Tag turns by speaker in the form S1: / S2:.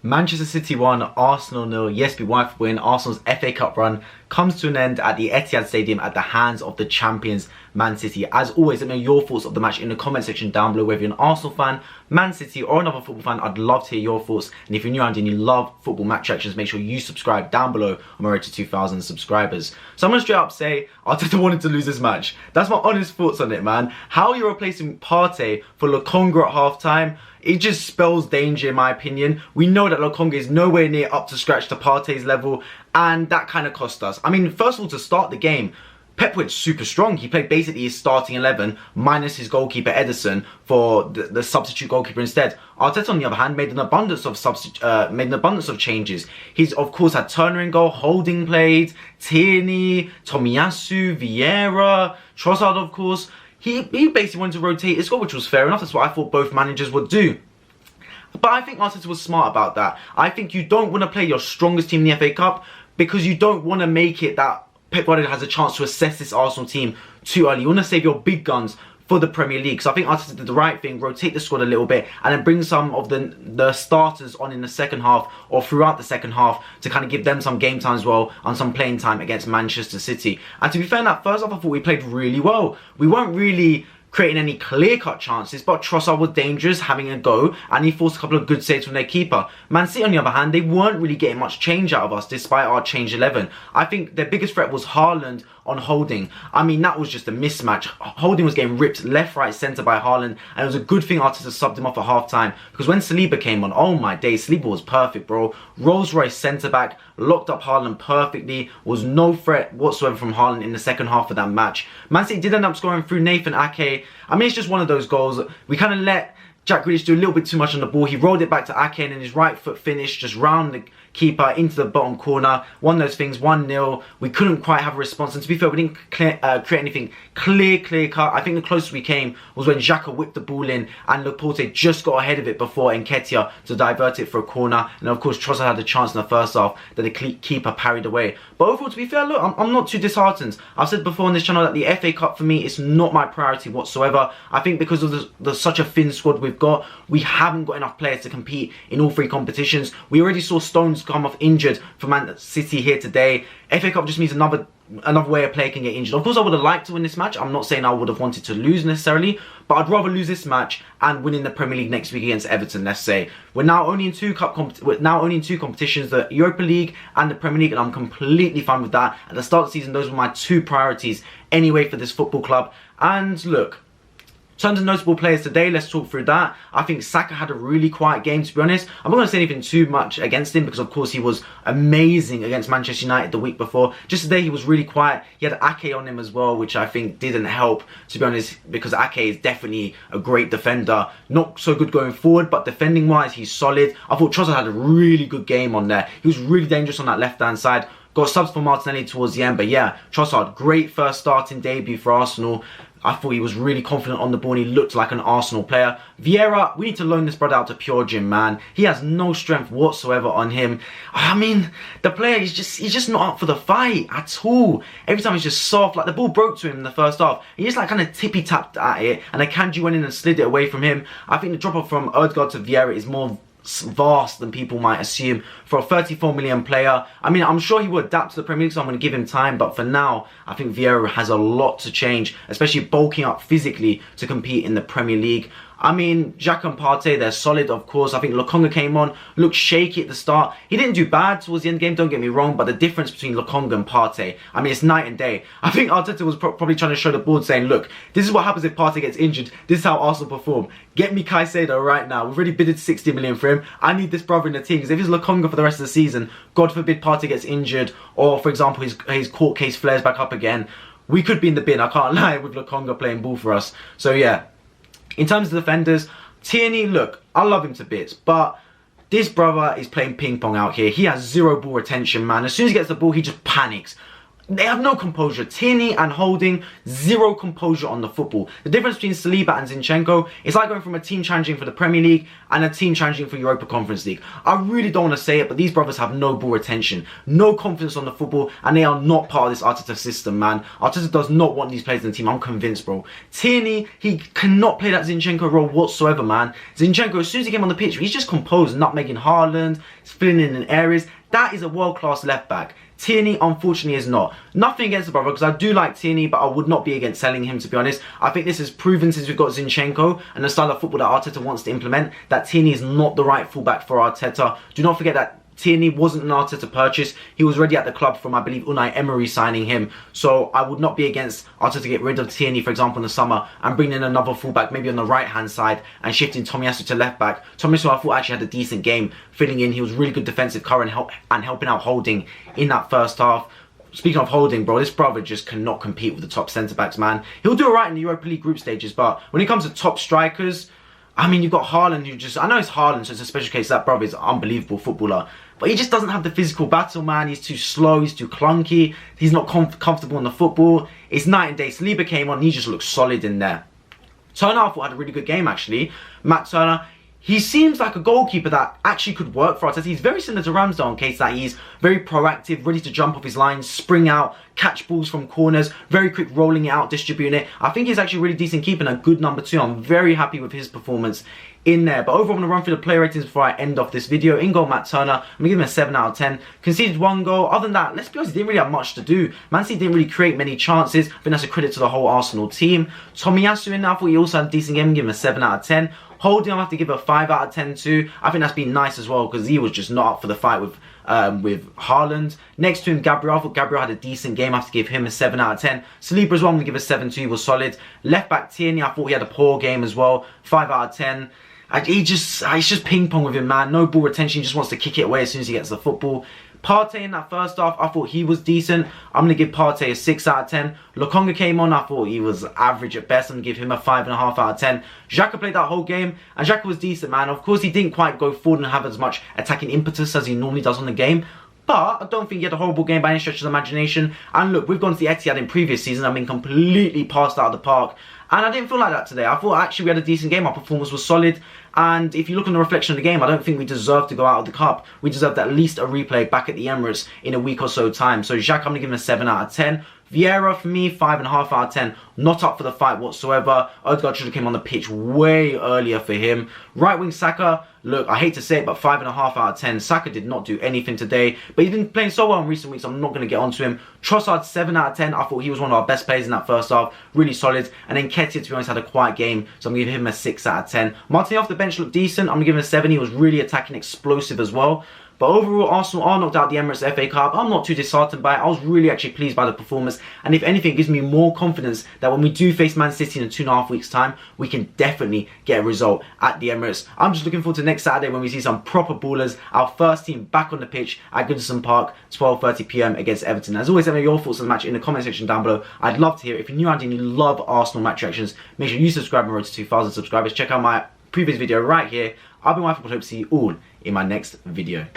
S1: Manchester City 1, Arsenal 0. Yes, we won for win. Arsenal's FA Cup run comes to an end at the Ethiad Stadium at the hands of the champions, Man City. As always, let me know your thoughts of the match in the comment section down below. Whether you're an Arsenal fan, Man City, or another football fan, I'd love to hear your thoughts. And if you're new and you love football match reactions, make sure you subscribe down below. I'm already to 2,000 subscribers. So I'm going to straight up say, Arteta wanted to lose this match. That's my honest thoughts on it, man. How you're replacing Partey for Lokonga at half-time, it just spells danger in my opinion. We know that Lokonga is nowhere near up to scratch to Partey's level, and that kind of cost us. I mean, first of all, to start the game, Pep went super strong. He played basically his starting 11 minus his goalkeeper Ederson for the substitute goalkeeper instead. Arteta, on the other hand, made an abundance of changes. He's of course had Turner in goal, Holding played, Tierney, Tomiyasu, Vieira, Trossard of course. He basically wanted to rotate his squad, which was fair enough. That's what I thought both managers would do. But I think Arteta was smart about that. I think you don't want to play your strongest team in the FA Cup because you don't want to make it that Pep Guardiola has a chance to assess this Arsenal team too early. You want to save your big guns for the Premier League. So I think Arteta did the right thing, rotate the squad a little bit, and then bring some of the starters on in the second half or throughout the second half to kind of give them some game time as well and some playing time against Manchester City. And to be fair, in that first half, I thought we played really well. We weren't really creating any clear-cut chances, but Trossard was dangerous, having a go, and he forced a couple of good saves from their keeper. Man City, on the other hand, they weren't really getting much change out of us, despite our change 11. I think their biggest threat was Haaland on Holding. I mean, that was just a mismatch. Holding was getting ripped left, right, centre by Haaland, and it was a good thing Arteta subbed him off at half-time, because when Saliba came on, oh my days, Saliba was perfect, bro. Rolls-Royce centre-back, locked up Haaland perfectly, was no threat whatsoever from Haaland in the second half of that match. Man City did end up scoring through Nathan Ake. I mean, it's just one of those goals. We kind of let Jack Grealish do a little bit too much on the ball. He rolled it back to Ake and his right foot finish just round the keeper into the bottom corner. One of those things, 1-0. We couldn't quite have a response. And to be fair, we didn't create anything clear cut. I think the closest we came was when Xhaka whipped the ball in and Laporte just got ahead of it before Nketiah to divert it for a corner. And of course, Trossard had a chance in the first half that the keeper parried away. But overall, to be fair, look, I'm not too disheartened. I've said before on this channel that the FA Cup for me is not my priority whatsoever. I think because of the such a thin squad we've got, we haven't got enough players to compete in all three competitions. We already saw Stones come off injured for Man City here today. FA Cup just means another way a player can get injured. Of course, I would have liked to win this match. I'm not saying I would have wanted to lose necessarily, but I'd rather lose this match and win in the Premier League next week against Everton, let's say. We're now only in two competitions, the Europa League and the Premier League, and I'm completely fine with that. At the start of the season, those were my two priorities anyway for this football club. And look, in terms of notable players today, let's talk through that. I think Saka had a really quiet game, to be honest. I'm not going to say anything too much against him because, of course, he was amazing against Manchester United the week before. Just today, he was really quiet. He had Ake on him as well, which I think didn't help, to be honest, because Ake is definitely a great defender. Not so good going forward, but defending-wise, he's solid. I thought Trossard had a really good game on there. He was really dangerous on that left-hand side. Got subs for Martinelli towards the end, but yeah, Trossard, great first starting debut for Arsenal. I thought he was really confident on the ball and he looked like an Arsenal player. Vieira, we need to loan this brother out to Pure Gym, man. He has no strength whatsoever on him. I mean, the player is he's just not up for the fight at all. Every time he's just soft, like the ball broke to him in the first half. He just like kind of tippy-tapped at it and Akanji went in and slid it away from him. I think the drop-off from Ødegaard to Vieira is more vast than people might assume for a 34 million player. I mean, I'm sure he will adapt to the Premier League, so I'm going to give him time, but for now, I think Vieira has a lot to change, especially bulking up physically to compete in the Premier League. I mean, Xhaka and Partey, they're solid, of course. I think Lokonga came on, looked shaky at the start. He didn't do bad towards the end game, don't get me wrong, but the difference between Lokonga and Partey, I mean, it's night and day. I think Arteta was probably trying to show the board saying, look, this is what happens if Partey gets injured. This is how Arsenal perform. Get me Caicedo right now. We've already bidded 60 million for him. I need this brother in the team, because if it's Lokonga for the rest of the season, God forbid Partey gets injured, or, for example, his court case flares back up again, we could be in the bin, I can't lie, with Lokonga playing ball for us. So, yeah. In terms of defenders, Tierney, look, I love him to bits, but this brother is playing ping pong out here. He has zero ball retention, man. As soon as he gets the ball, he just panics. they have no composure. Tierney and Holding, zero composure on the football. The difference between Saliba and Zinchenko is like going from a team challenging for the Premier League and a team challenging for Europa Conference League. I really don't want to say it, but these brothers have no ball retention, no confidence on the football, and they are not part of this Arteta system, man. Arteta does not want these players in the team, I'm convinced, bro. Tierney, he cannot play that Zinchenko role whatsoever, man. Zinchenko, as soon as he came on the pitch, he's just composed, not making Haaland, filling in areas. That is a world-class left-back. Tierney, unfortunately, is not. Nothing against the brother, because I do like Tierney, but I would not be against selling him, to be honest. I think this is proven since we've got Zinchenko and the style of football that Arteta wants to implement, that Tierney is not the right fullback for Arteta. Do not forget that Tierney wasn't an Arteta purchase. He was already at the club from, I believe, Unai Emery signing him. So I would not be against Arteta to get rid of Tierney, for example, in the summer and bring in another fullback, maybe on the right-hand side, and shifting Tomiyasu to left-back. Tomiyasu, I thought, actually had a decent game filling in. He was really good defensive cover and helping out Holding in that first half. Speaking of Holding, bro, this brother just cannot compete with the top centre-backs, man. He'll do alright in the Europa League group stages, but when it comes to top strikers, I mean, you've got Haaland, who just, I know it's Haaland, so it's a special case. That brother is an unbelievable footballer, but he just doesn't have the physical battle, man. He's too slow, he's too clunky, he's not comfortable in the football. It's night and day. Saliba came on, he just looks solid in there. Turner, I thought, had a really good game, actually. Matt Turner, he seems like a goalkeeper that actually could work for us. He's very similar to Ramsdale in case that he's very proactive, ready to jump off his line, spring out, catch balls from corners, very quick rolling it out, distributing it. I think he's actually a really decent keeper and a good number 2. I'm very happy with his performance in there. But overall, I'm going to run through the player ratings before I end off this video. In goal, Matt Turner, I'm going to give him a 7 out of 10. Conceded 1 goal. Other than that, let's be honest, he didn't really have much to do. Man City didn't really create many chances. I think that's a credit to the whole Arsenal team. Tomiyasu in there, I thought he also had a decent game. Give him a 7 out of 10. Holding, I'll have to give a 5 out of 10 too. I think that's been nice as well because he was just not up for the fight with Haaland. Next to him, Gabriel. I thought Gabriel had a decent game. I have to give him a 7 out of 10. Saliba as well, I'm going to give a 7 too. He was solid. Left back Tierney, I thought he had a poor game as well. 5 out of 10. It's just ping pong with him, man. No ball retention. He just wants to kick it away as soon as he gets the football. Partey in that first half, I thought he was decent. I'm going to give Partey a 6 out of 10. Lokonga came on, I thought he was average at best. I'm going to give him a 5.5 out of 10. Xhaka played that whole game, and Xhaka was decent, man. Of course, he didn't quite go forward and have as much attacking impetus as he normally does on the game. But I don't think he had a horrible game by any stretch of the imagination. And look, we've gone to the Ethiad in previous season. I've been completely passed out of the park. And I didn't feel like that today. I thought actually we had a decent game. Our performance was solid. And if you look on the reflection of the game, I don't think we deserve to go out of the cup. We deserved at least a replay back at the Emirates in a week or so time. So Xhaka, I'm going to give him a 7 out of 10. Vieira, for me, 5.5 out of 10. Not up for the fight whatsoever. Odegaard should have came on the pitch way earlier for him. Right wing Saka, look, I hate to say it, but 5.5 out of 10. Saka did not do anything today, but he's been playing so well in recent weeks, I'm not going to get onto him. Trossard, 7 out of 10. I thought he was one of our best players in that first half. Really solid. And then Ethiad, to be honest, had a quiet game, so I'm going to give him a 6 out of 10. Martinez off the bench looked decent. I'm going to give him a 7. He was really attacking, explosive as well. But overall, Arsenal are knocked out the Emirates FA Cup. I'm not too disheartened by it. I was really actually pleased by the performance. And if anything, it gives me more confidence that when we do face Man City in 2.5 weeks' time, we can definitely get a result at the Emirates. I'm just looking forward to next Saturday when we see some proper ballers. Our first team back on the pitch at Goodison Park, 12:30 PM against Everton. As always, let me know your thoughts on the match in the comment section down below. I'd love to hear it. If you're new and you love Arsenal match reactions, make sure you subscribe and road to 2,000 subscribers. Check out my previous video right here. I've been Wifey, but hope to see you all in my next video.